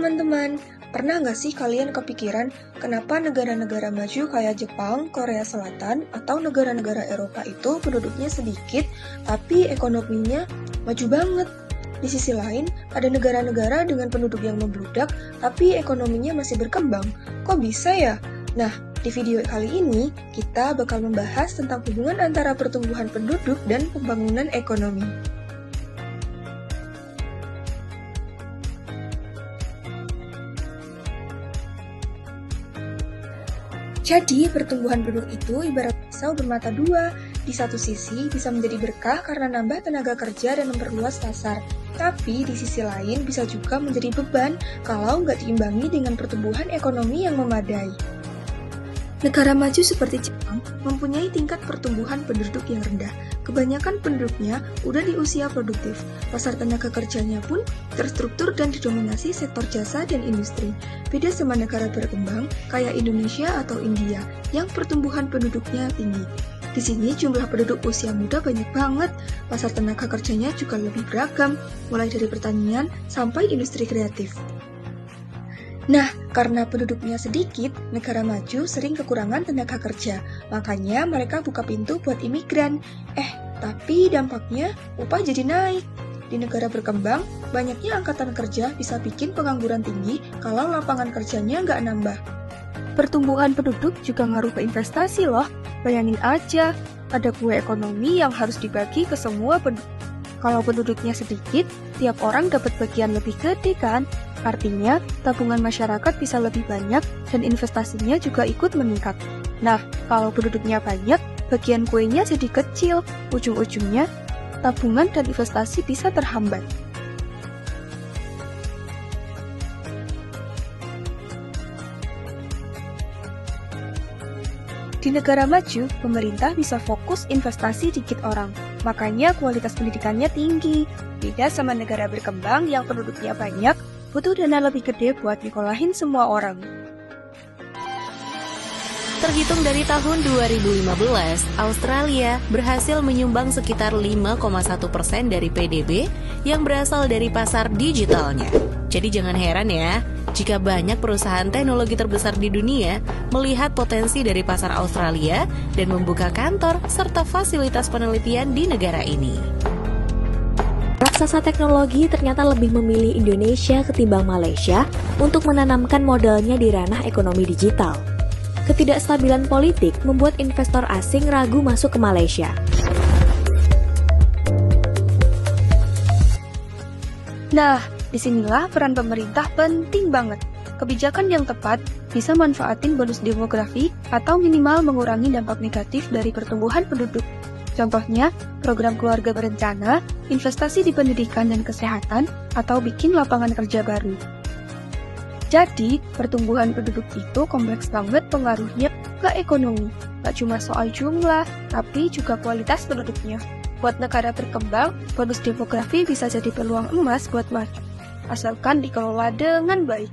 teman-teman, pernah nggak sih kalian kepikiran kenapa negara-negara maju kayak Jepang, Korea Selatan, atau negara-negara Eropa itu penduduknya sedikit, tapi ekonominya maju banget? Di sisi lain, ada negara-negara dengan penduduk yang membludak, tapi ekonominya masih berkembang. Kok bisa ya? Nah, di video kali ini, kita bakal membahas tentang hubungan antara pertumbuhan penduduk dan pembangunan ekonomi. Jadi, pertumbuhan penduduk itu ibarat pisau bermata dua. Di satu sisi bisa menjadi berkah karena nambah tenaga kerja dan memperluas pasar. Tapi di sisi lain bisa juga menjadi beban kalau nggak diimbangi dengan pertumbuhan ekonomi yang memadai. Negara maju seperti Jepang mempunyai tingkat pertumbuhan penduduk yang rendah. Kebanyakan penduduknya udah di usia produktif. Pasar tenaga kerjanya pun terstruktur dan didominasi sektor jasa dan industri. Beda sama negara berkembang kayak Indonesia atau India yang pertumbuhan penduduknya tinggi. Di sini jumlah penduduk usia muda banyak banget. Pasar tenaga kerjanya juga lebih beragam, mulai dari pertanian sampai industri kreatif. Nah, karena penduduknya sedikit, negara maju sering kekurangan tenaga kerja. Makanya mereka buka pintu buat imigran. Tapi dampaknya upah jadi naik. Di negara berkembang, banyaknya angkatan kerja bisa bikin pengangguran tinggi kalau lapangan kerjanya nggak nambah. Pertumbuhan penduduk juga ngaruh ke investasi loh. Bayangin aja, ada kue ekonomi yang harus dibagi ke semua penduduk. Kalau penduduknya sedikit, tiap orang dapat bagian lebih gede kan? Artinya, tabungan masyarakat bisa lebih banyak dan investasinya juga ikut meningkat. Nah, kalau penduduknya banyak, bagian kuenya jadi kecil. Ujung-ujungnya, tabungan dan investasi bisa terhambat. Di negara maju, pemerintah bisa fokus investasi dikit orang, makanya kualitas pendidikannya tinggi. Beda sama negara berkembang yang penduduknya banyak, butuh dana lebih gede buat nyekolahin semua orang. Terhitung dari tahun 2015, Australia berhasil menyumbang sekitar 5,1% dari PDB yang berasal dari pasar digitalnya. Jadi jangan heran ya, jika banyak perusahaan teknologi terbesar di dunia melihat potensi dari pasar Australia dan membuka kantor serta fasilitas penelitian di negara ini. Raksasa teknologi ternyata lebih memilih Indonesia ketimbang Malaysia untuk menanamkan modalnya di ranah ekonomi digital. Ketidakstabilan politik membuat investor asing ragu masuk ke Malaysia. Nah, disinilah peran pemerintah penting banget. Kebijakan yang tepat bisa manfaatin bonus demografi atau minimal mengurangi dampak negatif dari pertumbuhan penduduk. Contohnya, program keluarga berencana, investasi di pendidikan dan kesehatan, atau bikin lapangan kerja baru. Jadi, pertumbuhan penduduk itu kompleks banget pengaruhnya ke ekonomi. Gak cuma soal jumlah, tapi juga kualitas penduduknya. Buat negara berkembang, bonus demografi bisa jadi peluang emas buat maju, asalkan dikelola dengan baik.